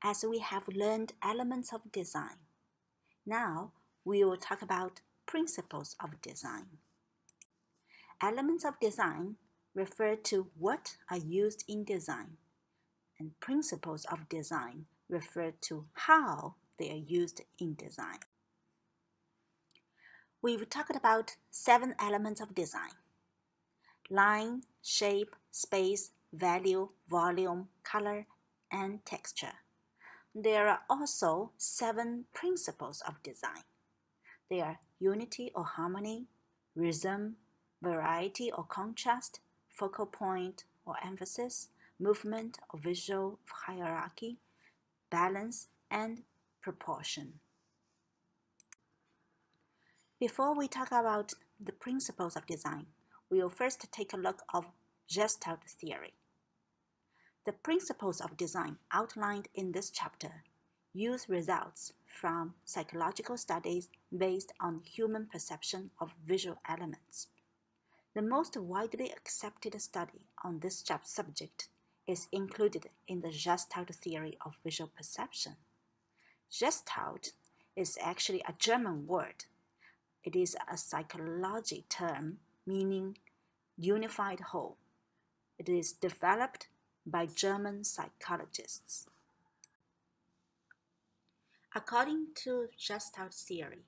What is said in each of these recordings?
as we have learned elements of design. Now we will talk about principles of design. Elements of design refer to what are used in design, and principles of design refer to how they are used in design. We've talked about 7 elements of design: line, shape, space, value, volume, color, and texture. There are also 7 principles of design. They are unity or harmony, rhythm, variety or contrast, focal point or emphasis, movement or visual hierarchy, balance, and proportion. Before we talk about the principles of design, we will first take a look at Gestalt theory. The principles of design outlined in this chapter use results from psychological studies based on human perception of visual elements. The most widely accepted study on this subject is included in the Gestalt theory of visual perception. Gestalt is actually a German word. It is a psychology term meaning unified whole. It is developed by German psychologists. According to Gestalt theory,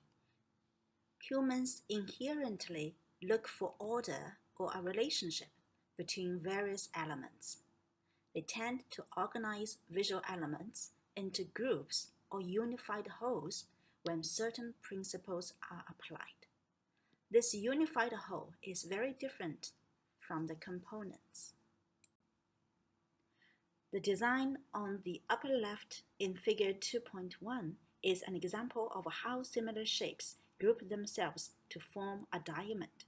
humans inherently look for order or a relationship between various elements. They tend to organize visual elements into groups or unified wholes when certain principles are applied. This unified whole is very different from the components. The design on the upper left in Figure 2.1 is an example of how similar shapes group themselves to form a diamond.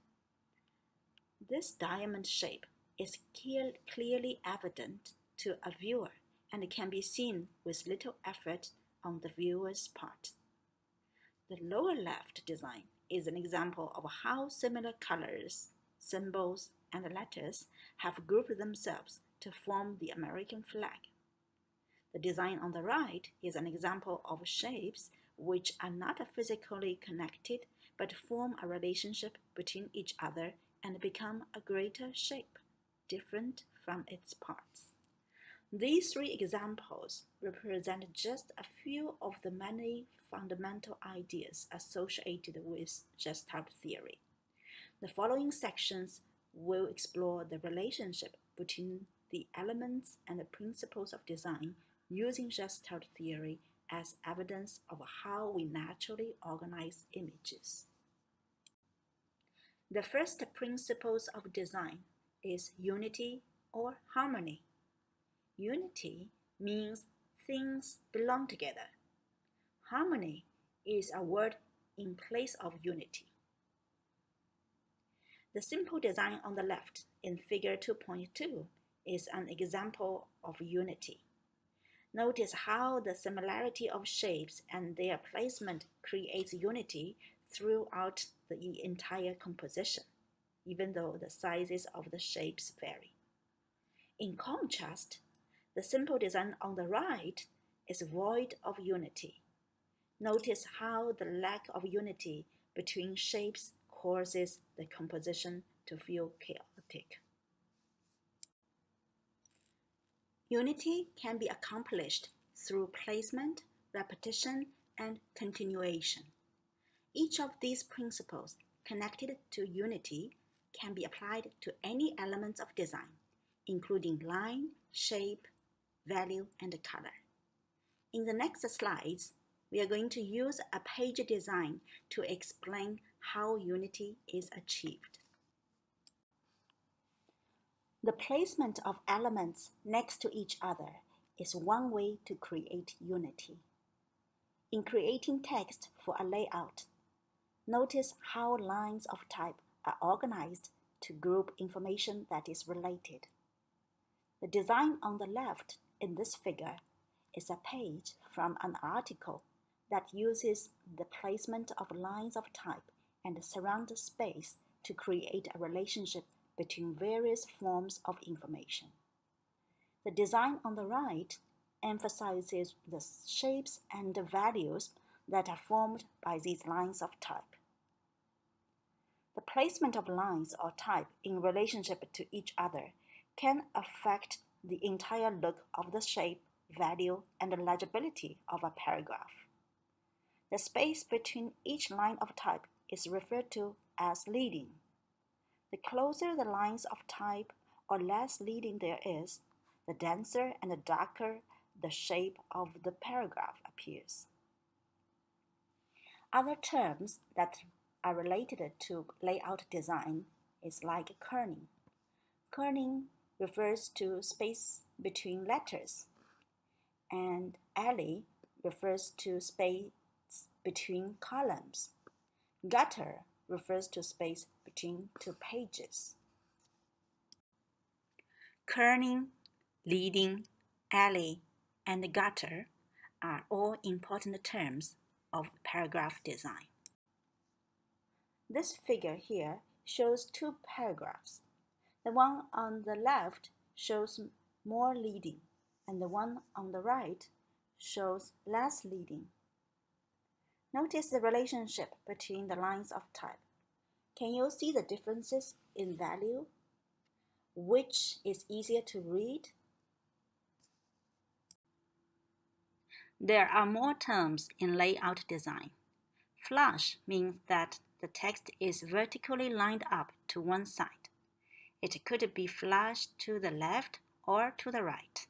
This diamond shape is clearly evident to a viewer and can be seen with little effort on the viewer's part. The lower left design is an example of how similar colors, symbols, and letters have grouped themselves to form the American flag. The design on the right is an example of shapes which are not physically connected but form a relationship between each other and become a greater shape, different from its parts. These 3 examples represent just a few of the many fundamental ideas associated with Gestalt theory. The following sections will explore the relationship between the elements and the principles of design using Gestalt theory as evidence of how we naturally organize images. The first principles of design is unity or harmony. Unity means things belong together. Harmony is a word in place of unity. The simple design on the left in Figure 2.2 is an example of unity. Notice how the similarity of shapes and their placement creates unity throughout the entire composition, even though the sizes of the shapes vary. In contrast, the simple design on the right is void of unity. Notice how the lack of unity between shapes causes the composition to feel chaotic. Unity can be accomplished through placement, repetition, and continuation. Each of these principles connected to unity can be applied to any elements of design, including line, shape, value, and color. In the next slides, we are going to use a page design to explain how unity is achieved. The placement of elements next to each other is one way to create unity. In creating text for a layout, notice how lines of type are organized to group information that is related. The design on the left in this figure is a page from an article that uses the placement of lines of type and surround space to create a relationship between various forms of information. The design on the right emphasizes the shapes and the values that are formed by these lines of type. The placement of lines or type in relationship to each other can affect the entire look of the shape, value, and legibility of a paragraph. The space between each line of type is referred to as leading. The closer the lines of type or less leading there is, the denser and the darker the shape of the paragraph appears. Other terms that are related to layout design is like kerning. Kerning refers to space between letters, and alley refers to space between columns. Gutter refers to space between two pages. Kerning, leading, alley, and gutter are all important terms of paragraph design. This figure here shows two paragraphs. The one on the left shows more leading, and the one on the right shows less leading. Notice the relationship between the lines of type. Can you see the differences in value? Which is easier to read? There are more terms in layout design. Flush means that the text is vertically lined up to one side. It could be flush to the left or to the right.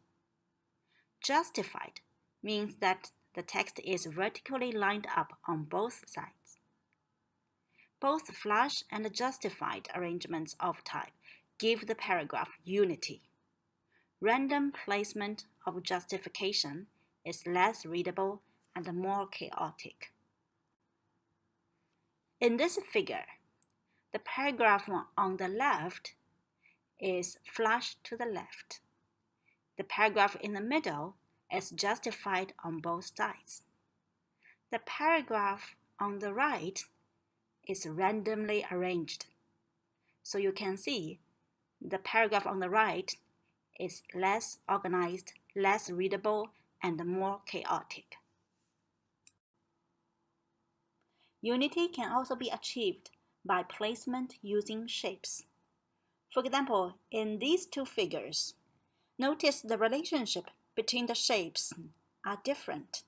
Justified means that the text is vertically lined up on both sides. Both flush and justified arrangements of type give the paragraph unity. Random placement of justification is less readable and more chaotic. In this figure, the paragraph on the left is flush to the left. The paragraph in the middle is justified on both sides. The paragraph on the right is randomly arranged. So you can see the paragraph on the right is less organized, less readable, and more chaotic. Unity can also be achieved by placement using shapes. For example, in these two figures, notice the relationship between the shapes are different.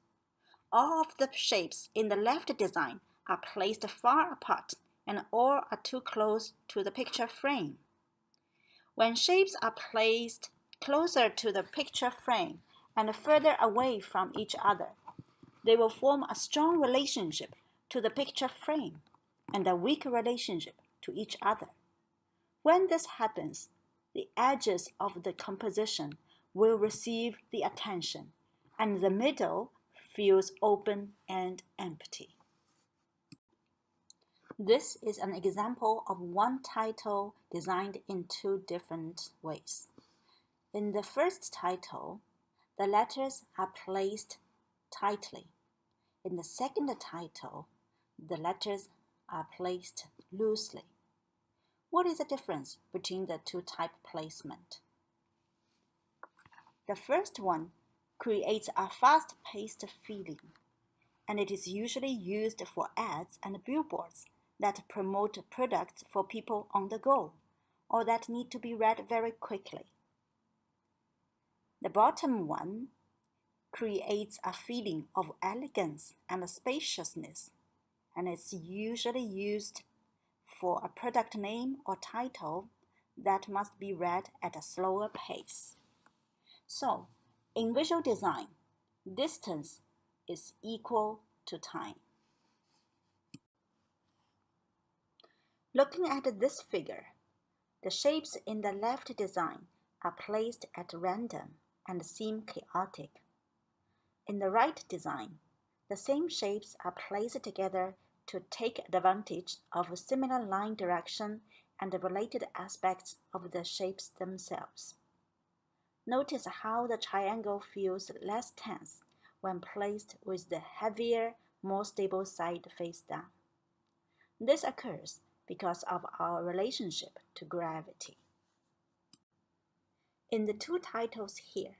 All of the shapes in the left design are placed far apart and all are too close to the picture frame. When shapes are placed closer to the picture frame and further away from each other, they will form a strong relationship to the picture frame and a weak relationship to each other. When this happens, the edges of the composition will receive the attention, and the middle feels open and empty. This is an example of one title designed in two different ways. In the first title, the letters are placed tightly. In the second title, the letters are placed loosely. What is the difference between the two type placement? The first one creates a fast-paced feeling, and it is usually used for ads and billboards that promote products for people on the go or that need to be read very quickly. The bottom one creates a feeling of elegance and spaciousness, and it's usually used for a product name or title that must be read at a slower pace. So, in visual design, distance is equal to time. Looking at this figure, the shapes in the left design are placed at random and seem chaotic. In the right design, the same shapes are placed together to take advantage of similar line direction and the related aspects of the shapes themselves. Notice how the triangle feels less tense when placed with the heavier, more stable side face down. This occurs because of our relationship to gravity. In the two titles here,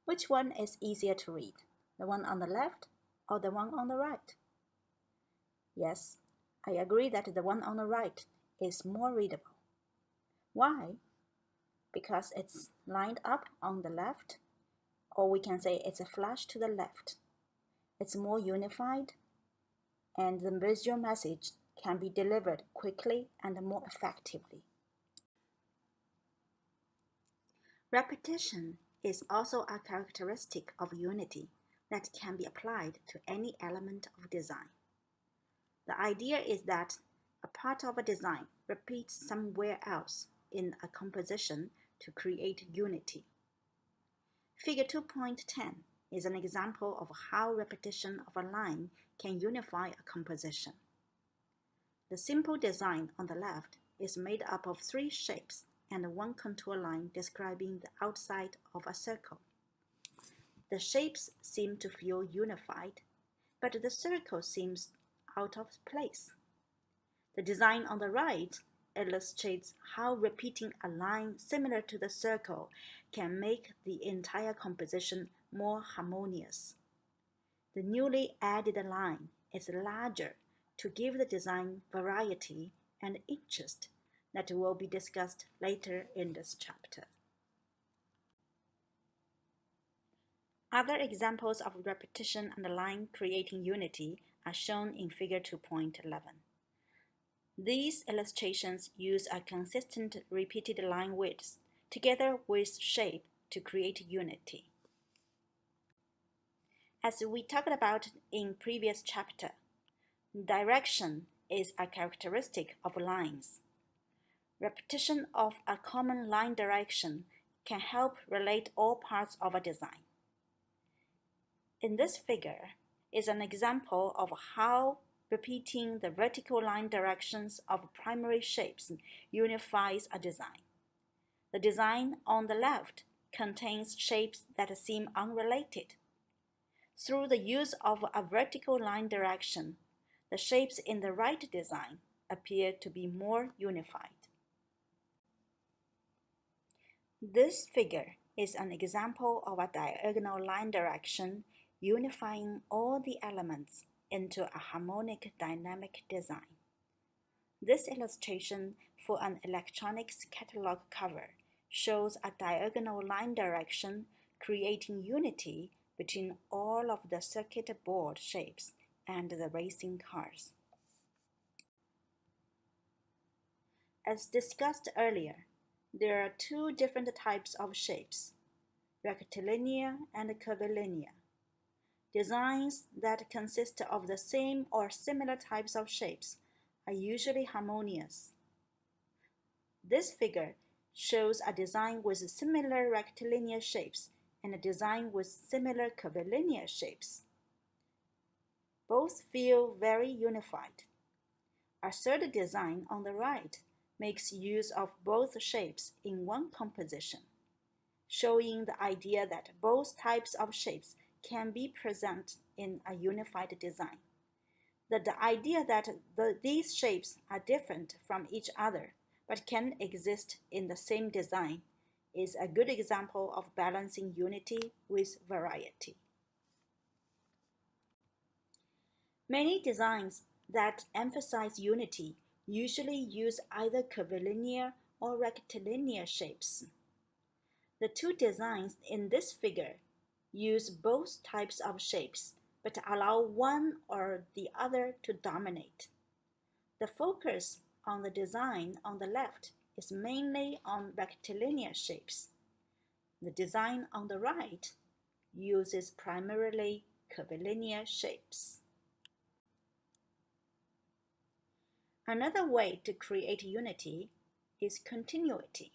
Which one is easier to read, the one on the left or the one on the right? Yes, I agree that the one on the right is more readable. Why? Because it's lined up on the left, or we can say it's a flush to the left. It's more unified, and the visual message can be delivered quickly and more effectively. Repetition is also a characteristic of Unity that can be applied to any element of design. The idea is that a part of a design repeats somewhere else in a composition to create unity. Figure 2.10 is an example of how repetition of a line can unify a composition. The simple design on the left is made up of 3 shapes and one contour line describing the outside of a circle. The shapes seem to feel unified, but the circle seems out of place. The design on the right illustrates how repeating a line similar to the circle can make the entire composition more harmonious. The newly added line is larger to give the design variety and interest that will be discussed later in this chapter. Other examples of repetition and line creating unity are shown in Figure 2.11. These illustrations use a consistent repeated line width together with shape to create unity. As we talked about in previous chapter, direction is a characteristic of lines. Repetition of a common line direction can help relate all parts of a design. In this figure is an example of how repeating the vertical line directions of primary shapes unifies a design. The design on the left contains shapes that seem unrelated. Through the use of a vertical line direction, the shapes in the right design appear to be more unified. This figure is an example of a diagonal line direction unifying all the elements into a harmonic dynamic design. This illustration for an electronics catalog cover shows a diagonal line direction creating unity between all of the circuit board shapes and the racing cars. As discussed earlier, there are 2 different types of shapes, rectilinear and curvilinear. Designs that consist of the same or similar types of shapes are usually harmonious. This figure shows a design with similar rectilinear shapes and a design with similar curvilinear shapes. Both feel very unified. A third design on the right makes use of both shapes in one composition, showing the idea that both types of shapes can be present in a unified design. The idea that these shapes are different from each other but can exist in the same design is a good example of balancing unity with variety. Many designs that emphasize unity usually use either curvilinear or rectilinear shapes. The 2 designs in this figure use both types of shapes but allow one or the other to dominate. The focus on the design on the left is mainly on rectilinear shapes. The design on the right uses primarily curvilinear shapes. Another way to create unity is continuity.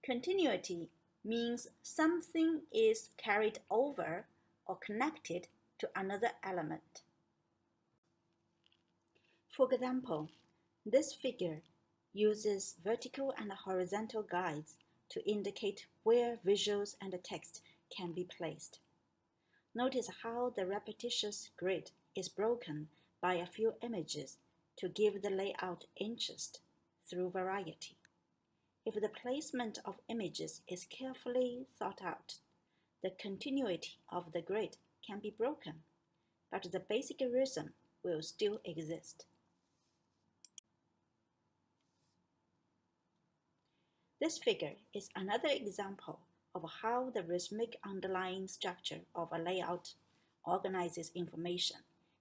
Continuity means something is carried over or connected to another element. For example, this figure uses vertical and horizontal guides to indicate where visuals and text can be placed. Notice how the repetitious grid is broken by a few images to give the layout interest through variety. If the placement of images is carefully thought out, the continuity of the grid can be broken, but the basic rhythm will still exist. This figure is another example of how the rhythmic underlying structure of a layout organizes information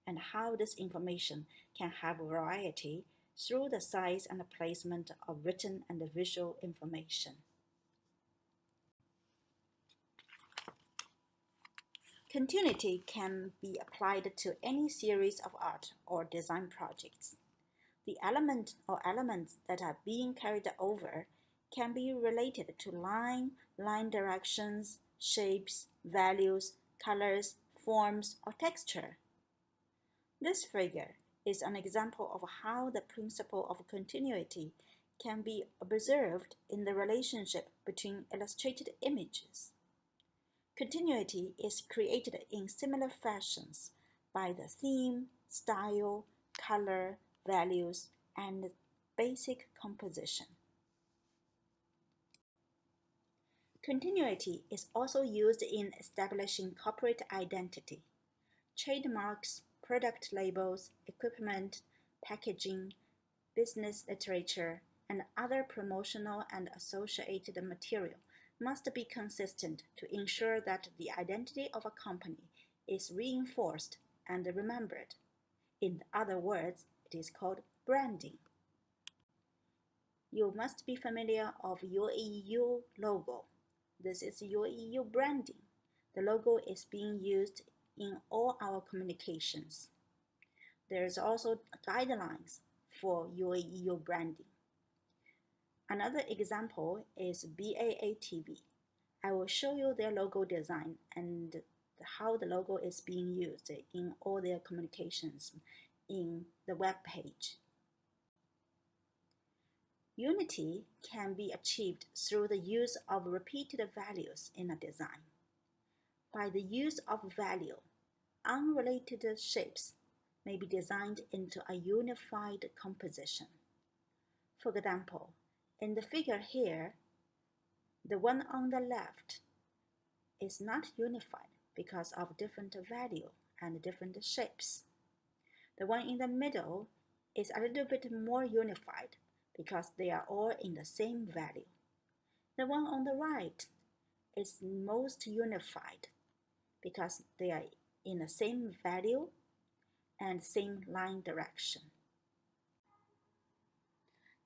and how this information can have variety through the size and placement of written and visual information. Continuity can be applied to any series of art or design projects. The element or elements that are being carried over can be related to line directions, shapes, values, colors, forms, or texture. This figure is an example of how the principle of continuity can be observed in the relationship between illustrated images. Continuity is created in similar fashions by the theme, style, color, values, and basic composition. Continuity is also used in establishing corporate identity. Trademarks, product labels, equipment, packaging, business literature, and other promotional and associated material must be consistent to ensure that the identity of a company is reinforced and remembered. In other words, it is called branding. You must be familiar of UEU logo. This is UEU branding. The logo is being used in all our communications. There is also guidelines for UEU branding. Another example is BAATV. I will show you their logo design and how the logo is being used in all their communications in the web page. Unity can be achieved through the use of repeated values in a design. By the use of value, unrelated shapes may be designed into a unified composition. For example, in the figure here, the one on the left is not unified because of different value and different shapes. The one in the middle is a little bit more unified because they are all in the same value. The one on the right is most unified because they are in the same value and same line direction.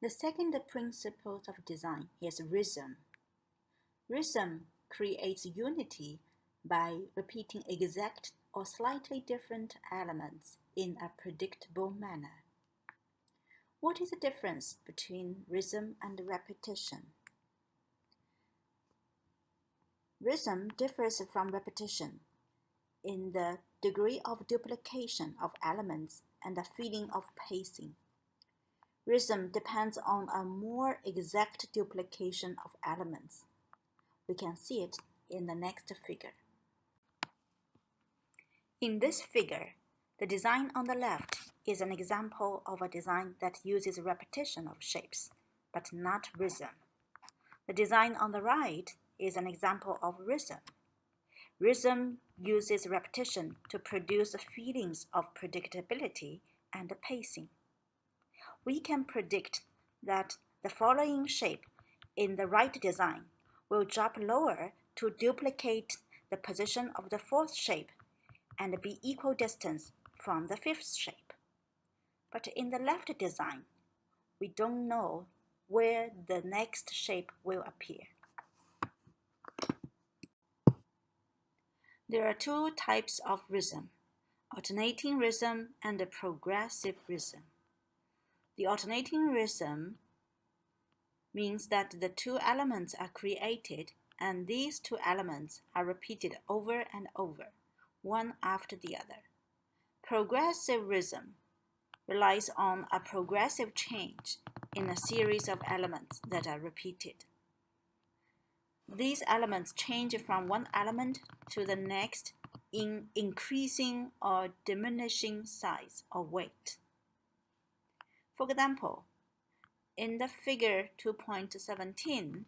The second principle of design is rhythm. Rhythm creates unity by repeating exact or slightly different elements in a predictable manner. What is the difference between rhythm and repetition? Rhythm differs from repetition in the degree of duplication of elements and the feeling of pacing. Rhythm depends on a more exact duplication of elements. We can see it in the next figure. In this figure, the design on the left is an example of a design that uses repetition of shapes, but not rhythm. The design on the right is an example of rhythm. Rhythm uses repetition to produce feelings of predictability and pacing. We can predict that the following shape in the right design will drop lower to duplicate the position of the fourth shape and be equal distance from the fifth shape. But in the left design, we don't know where the next shape will appear. There are two types of rhythm, alternating rhythm and progressive rhythm. The alternating rhythm means that the two elements are created and these two elements are repeated over and over, one after the other. Progressive rhythm relies on a progressive change in a series of elements that are repeated. These elements change from one element to the next in increasing or diminishing size or weight. For example, in the figure 2.17,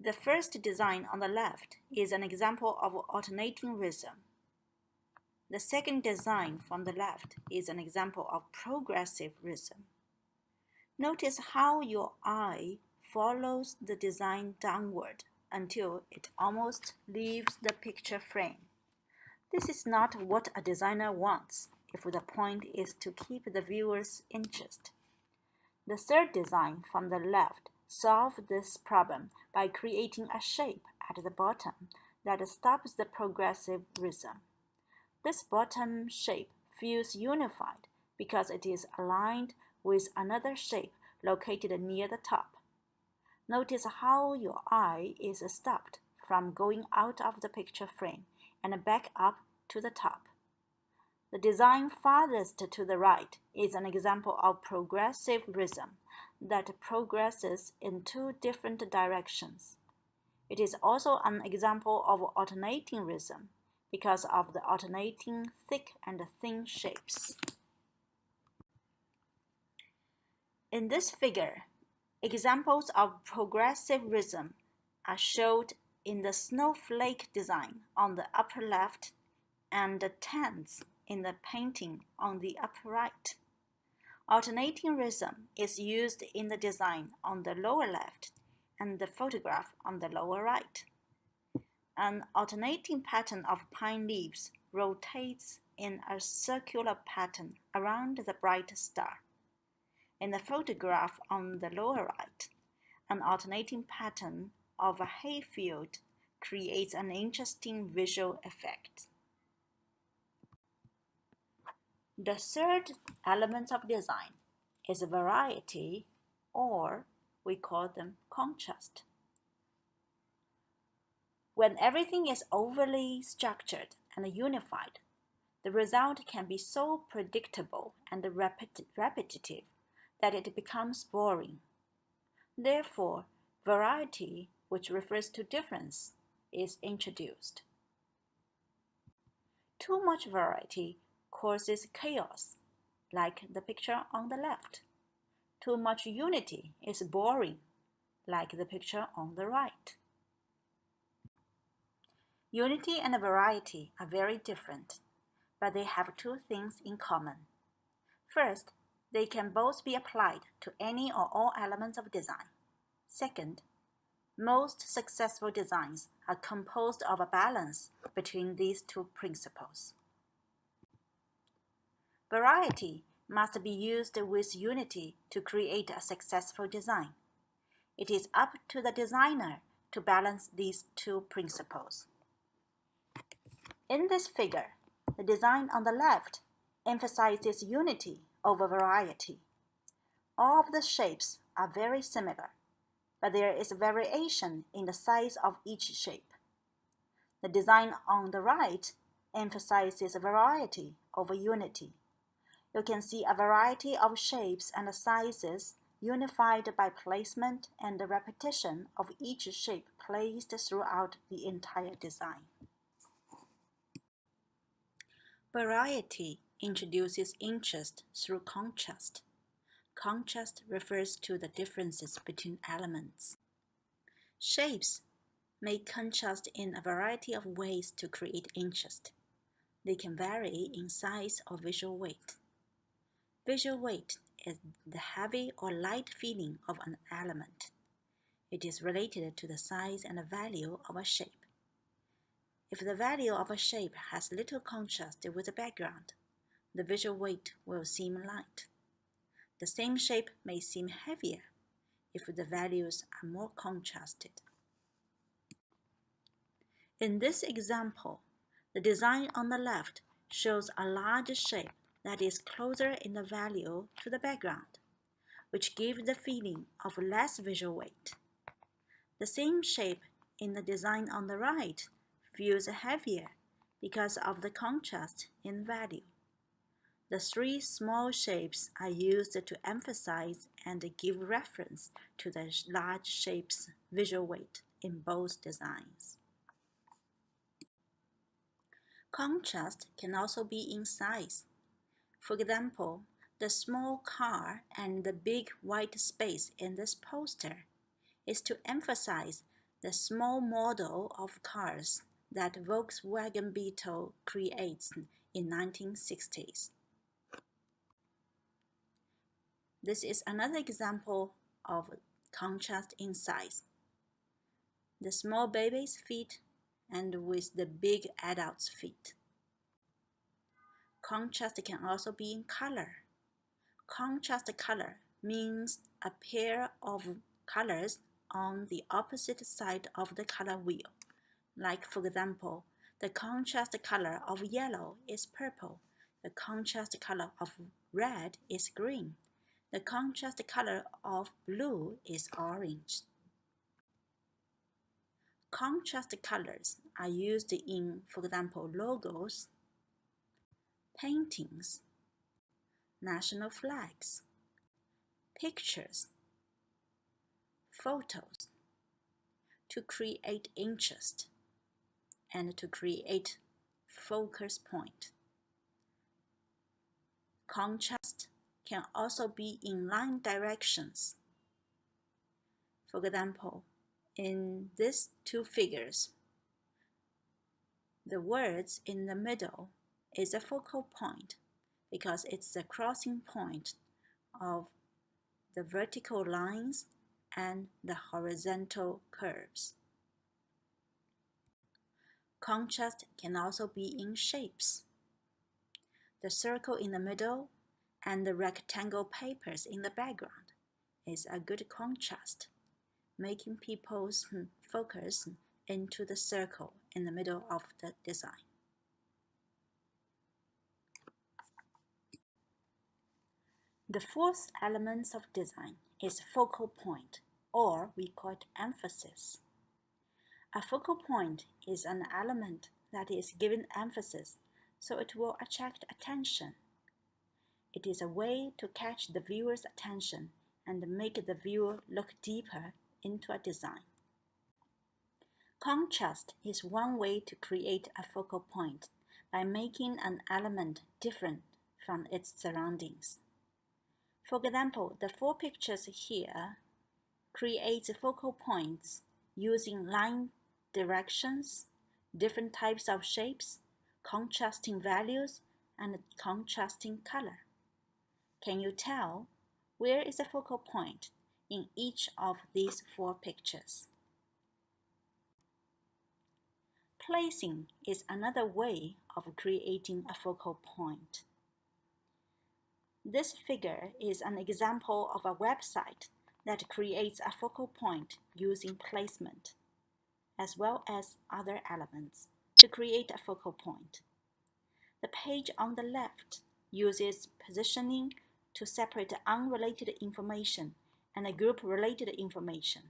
The first design on the left is an example of alternating rhythm. The second design from the left is an example of progressive rhythm. Notice how your eye follows the design downward until it almost leaves the picture frame. This is not what a designer wants if the point is to keep the viewer's interest. The third design from the left solves this problem by creating a shape at the bottom that stops the progressive rhythm. This bottom shape feels unified because it is aligned with another shape located near the top. Notice how your eye is stopped from going out of the picture frame and back up to the top. The design farthest to the right is an example of progressive rhythm that progresses in two different directions. It is also an example of alternating rhythm because of the alternating thick and thin shapes. In this figure, examples of progressive rhythm are shown in the snowflake design on the upper left and the tents in the painting on the upper right. Alternating rhythm is used in the design on the lower left and the photograph on the lower right. An alternating pattern of pine leaves rotates in a circular pattern around the bright star. In the photograph on the lower right, an alternating pattern of a hayfield creates an interesting visual effect. The third element of design is variety, or we call them contrast. When everything is overly structured and unified, the result can be so predictable and repetitive that it becomes boring. Therefore, variety, which refers to difference, is introduced. Too much variety causes chaos, like the picture on the left. Too much unity is boring, like the picture on the right. Unity and variety are very different, but they have two things in common. First, they can both be applied to any or all elements of design. Second, most successful designs are composed of a balance between these two principles. Variety must be used with unity to create a successful design. It is up to the designer to balance these two principles. In this figure, the design on the left emphasizes unity over variety. All of the shapes are very similar, but there is variation in the size of each shape. The design on the right emphasizes variety over unity. You can see a variety of shapes and sizes unified by placement and the repetition of each shape placed throughout the entire design. Variety introduces interest through contrast. Contrast refers to the differences between elements. Shapes may contrast in a variety of ways to create interest. They can vary in size or visual weight. Visual weight is the heavy or light feeling of an element. It is related to the size and value of a shape. If the value of a shape has little contrast with the background, the visual weight will seem light. The same shape may seem heavier if the values are more contrasted. In this example, the design on the left shows a large shape that is closer in the value to the background, which gives the feeling of less visual weight. The same shape in the design on the right feels heavier because of the contrast in value. The three small shapes are used to emphasize and give reference to the large shape's visual weight in both designs. Contrast can also be in size. For example, the small car and the big white space in this poster is to emphasize the small model of cars that Volkswagen Beetle creates in 1960s. This is another example of contrast in size. The small baby's feet and with the big adult's feet. Contrast can also be in color. Contrast color means a pair of colors on the opposite side of the color wheel. Like, for example, the contrast color of yellow is purple. The contrast color of red is green. The contrast color of blue is orange. Contrast colors are used in, for example, logos, paintings, national flags, pictures, photos, to create interest and to create focus point. Contrast can also be in line directions. For example, in these two figures, the words in the middle is a focal point because it's the crossing point of the vertical lines and the horizontal curves. Contrast can also be in shapes. The circle in the middle and the rectangle papers in the background is a good contrast, making people's focus into the circle in the middle of the design. The fourth element of design is focal point, or we call it emphasis. A focal point is an element that is given emphasis so it will attract attention. It is a way to catch the viewer's attention and make the viewer look deeper into a design. Contrast is one way to create a focal point by making an element different from its surroundings. For example, the four pictures here create focal points using line directions, different types of shapes, contrasting values, and contrasting color. Can you tell where is the focal point in each of these four pictures? Placing is another way of creating a focal point. This figure is an example of a website that creates a focal point using placement, as well as other elements, to create a focal point. The page on the left uses positioning to separate unrelated information and group related information.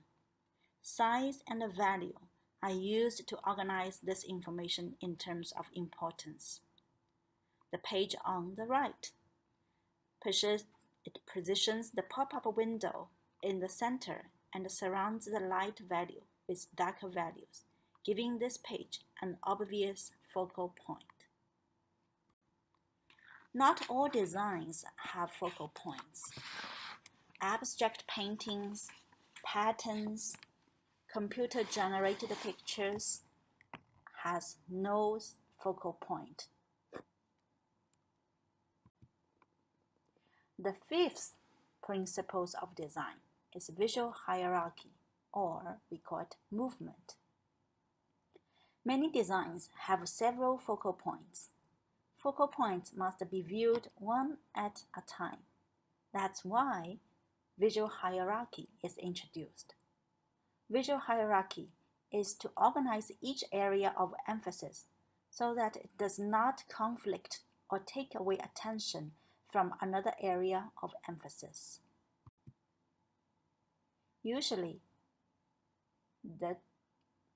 Size and value are used to organize this information in terms of importance. The page on the right positions the pop-up window in the center and surrounds the light value with darker values, giving this page an obvious focal point. Not all designs have focal points. Abstract paintings, patterns, computer-generated pictures has no focal point. The fifth principle of design is visual hierarchy, or we call it movement. Many designs have several focal points. Focal points must be viewed one at a time. That's why visual hierarchy is introduced. Visual hierarchy is to organize each area of emphasis so that it does not conflict or take away attention from another area of emphasis. Usually, the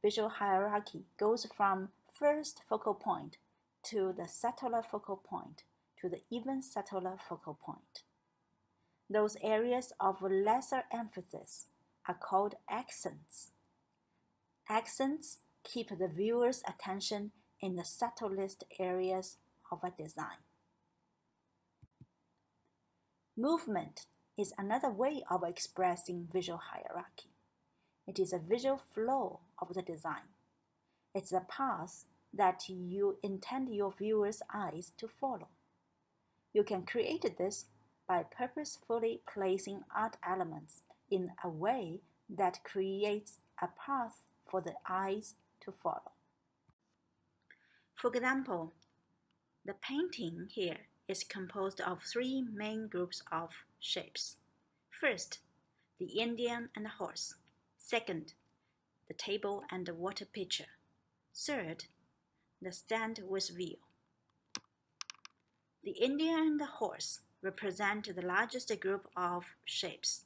visual hierarchy goes from first focal point to the subtler focal point to the even subtler focal point. Those areas of lesser emphasis are called accents. Accents keep the viewer's attention in the subtlest areas of a design. Movement is another way of expressing visual hierarchy. It is a visual flow of the design. It's the path that you intend your viewer's eyes to follow. You can create this by purposefully placing art elements in a way that creates a path for the eyes to follow. For example, the painting here is composed of three main groups of shapes. First, the Indian and the horse. Second, the table and the water pitcher. Third, the stand with wheel. The Indian and the horse represent the largest group of shapes,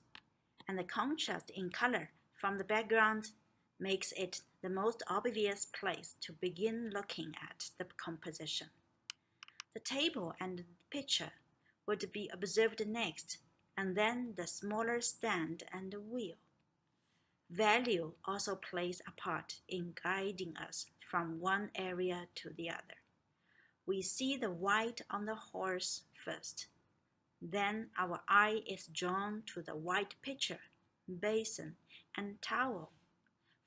and the contrast in color from the background makes it the most obvious place to begin looking at the composition. The table and the pitcher would be observed next, and then the smaller stand and the wheel. Value also plays a part in guiding us from one area to the other. We see the white on the horse first. Then our eye is drawn to the white pitcher, basin, and towel.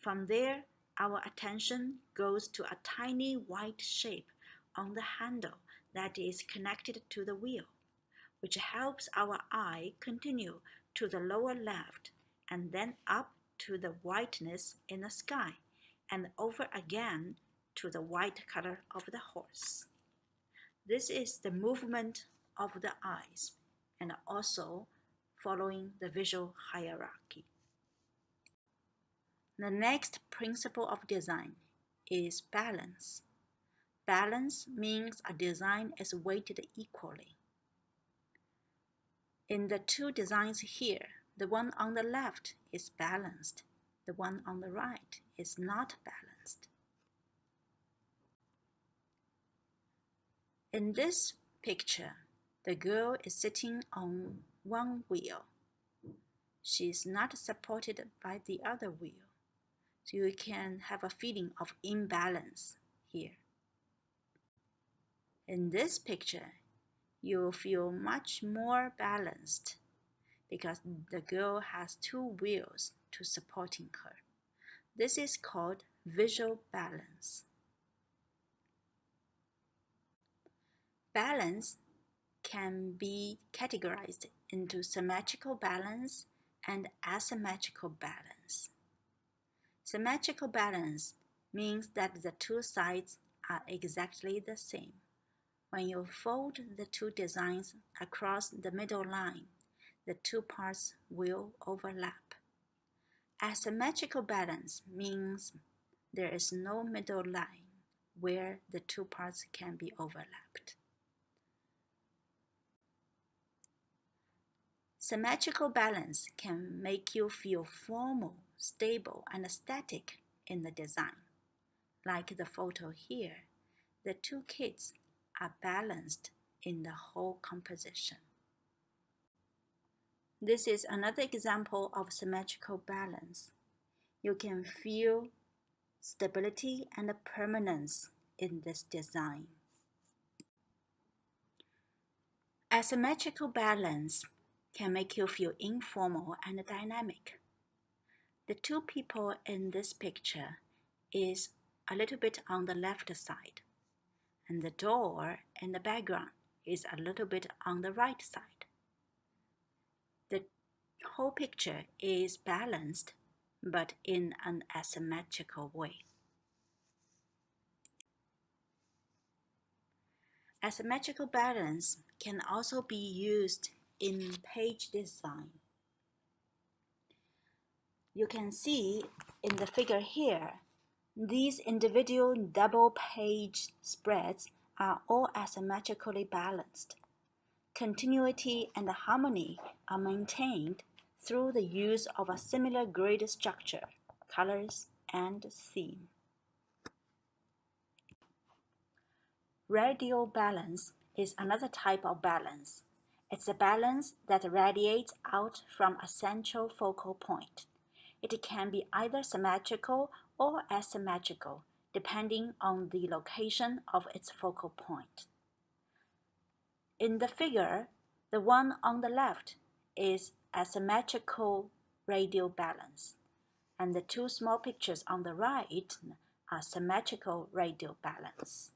From there, our attention goes to a tiny white shape on the handle that is connected to the wheel, which helps our eye continue to the lower left and then up to the whiteness in the sky and over again to the white color of the horse. This is the movement of the eyes and also following the visual hierarchy. The next principle of design is balance. Balance means a design is weighted equally. In the two designs here, the one on the left is balanced, the one on the right is not balanced. In this picture, the girl is sitting on one wheel. She is not supported by the other wheel, so you can have a feeling of imbalance here. In this picture, you feel much more balanced because the girl has two wheels to supporting her. This is called visual balance. Balance can be categorized into symmetrical balance and asymmetrical balance. Symmetrical balance means that the two sides are exactly the same. When you fold the two designs across the middle line, the two parts will overlap. Asymmetrical balance means there is no middle line where the two parts can be overlapped. Symmetrical balance can make you feel formal, stable, and static in the design. Like the photo here, the two kids are balanced in the whole composition. This is another example of symmetrical balance. You can feel stability and permanence in this design. Asymmetrical balance can make you feel informal and dynamic. The two people in this picture is a little bit on the left side, and the door in the background is a little bit on the right side. The whole picture is balanced, but in an asymmetrical way. Asymmetrical balance can also be used in page design. You can see in the figure here, these individual double page spreads are all asymmetrically balanced. Continuity and harmony are maintained through the use of a similar grid structure, colors, and theme. Radial balance is another type of balance. It's a balance that radiates out from a central focal point. It can be either symmetrical or asymmetrical, depending on the location of its focal point. In the figure, the one on the left is asymmetrical radial balance, and the two small pictures on the right are symmetrical radial balance.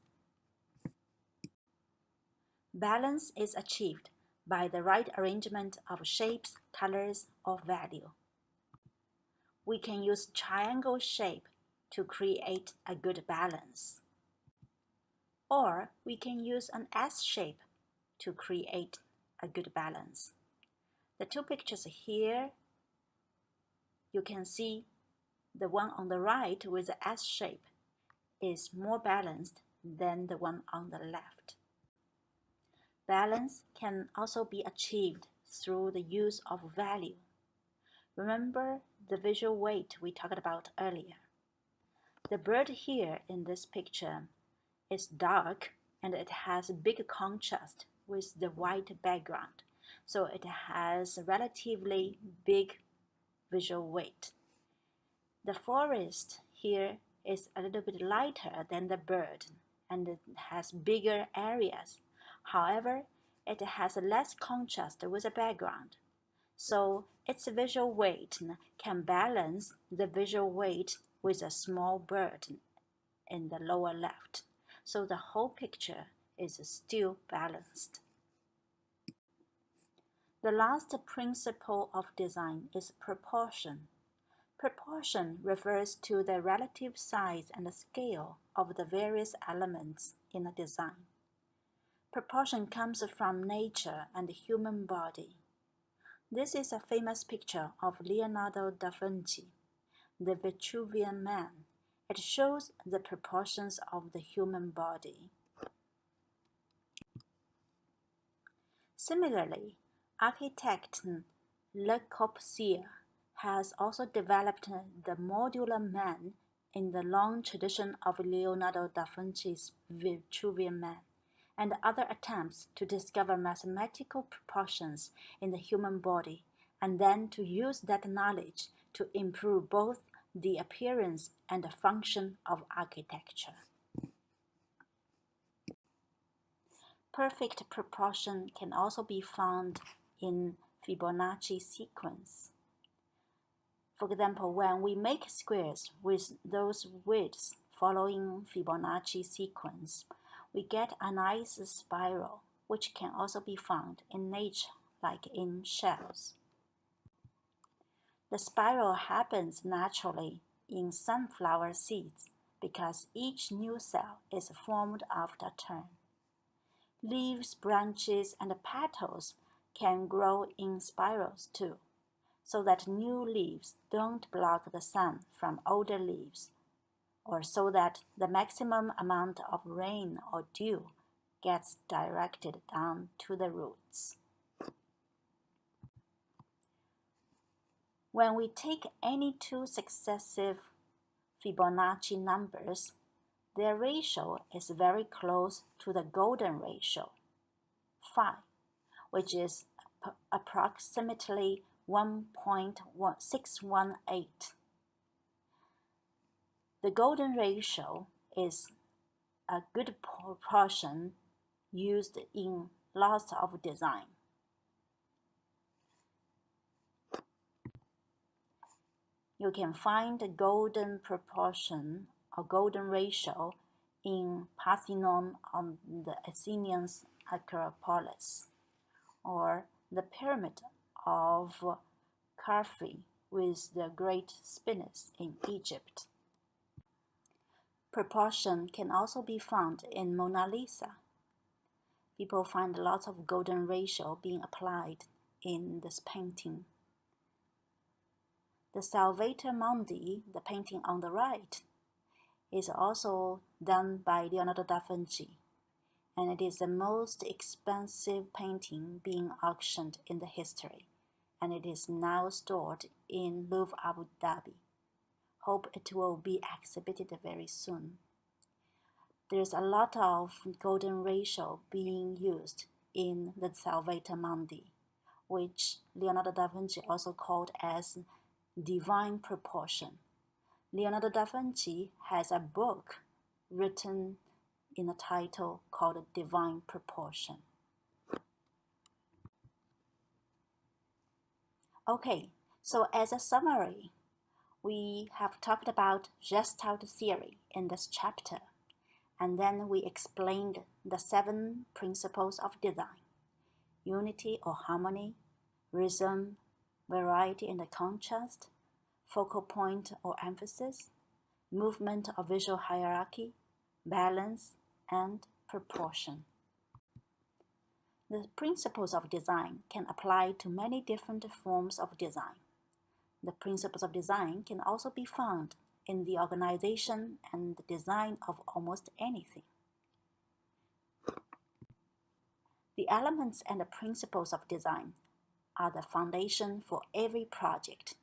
Balance is achieved by the right arrangement of shapes, colors, or value. We can use triangle shape to create a good balance. Or we can use an S shape to create a good balance. The two pictures here, you can see the one on the right with the S shape is more balanced than the one on the left. Balance can also be achieved through the use of value. Remember the visual weight we talked about earlier. The bird here in this picture is dark and it has big contrast with the white background, so it has relatively big visual weight. The forest here is a little bit lighter than the bird and it has bigger areas. However, it has less contrast with the background, so its visual weight can balance the visual weight with a small bird in the lower left, so the whole picture is still balanced. The last principle of design is proportion. Proportion refers to the relative size and scale of the various elements in a design. Proportion comes from nature and the human body. This is a famous picture of Leonardo da Vinci, the Vitruvian Man. It shows the proportions of the human body. Similarly, architect Le Corbusier has also developed the modular man in the long tradition of Leonardo da Vinci's Vitruvian Man, and other attempts to discover mathematical proportions in the human body, and then to use that knowledge to improve both the appearance and the function of architecture. Perfect proportion can also be found in Fibonacci sequence. For example, when we make squares with those widths following Fibonacci sequence, we get a nice spiral, which can also be found in nature, like in shells. The spiral happens naturally in sunflower seeds because each new cell is formed after a turn. Leaves, branches, and petals can grow in spirals too, so that new leaves don't block the sun from older leaves, or so that the maximum amount of rain or dew gets directed down to the roots. When we take any two successive Fibonacci numbers, their ratio is very close to the golden ratio, phi, which is approximately 1.618. The golden ratio is a good proportion used in lots of design. You can find the golden proportion or golden ratio in Parthenon on the Athenian Acropolis, or the Pyramid of Kharfi with the Great Sphinx in Egypt. Proportion can also be found in Mona Lisa. People find lots of golden ratio being applied in this painting. The Salvator Mundi, the painting on the right, is also done by Leonardo da Vinci, and it is the most expensive painting being auctioned in the history, and it is now stored in Louvre Abu Dhabi. Hope it will be exhibited very soon. There's a lot of golden ratio being used in the Salvator Mundi, which Leonardo da Vinci also called as divine proportion. Leonardo da Vinci has a book written in a title called Divine Proportion. Okay, so as a summary, We have talked about Gestalt theory in this chapter, and then we explained the 7 principles of design: unity or harmony, rhythm, variety and contrast, focal point or emphasis, movement or visual hierarchy, balance, and proportion. The principles of design can apply to many different forms of design. The principles of design can also be found in the organization and the design of almost anything. The elements and the principles of design are the foundation for every project,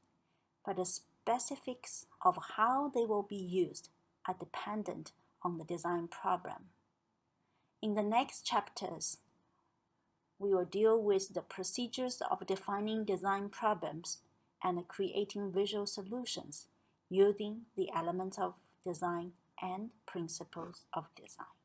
but the specifics of how they will be used are dependent on the design problem. In the next chapters, we will deal with the procedures of defining design problems and creating visual solutions using the elements of design and principles of design.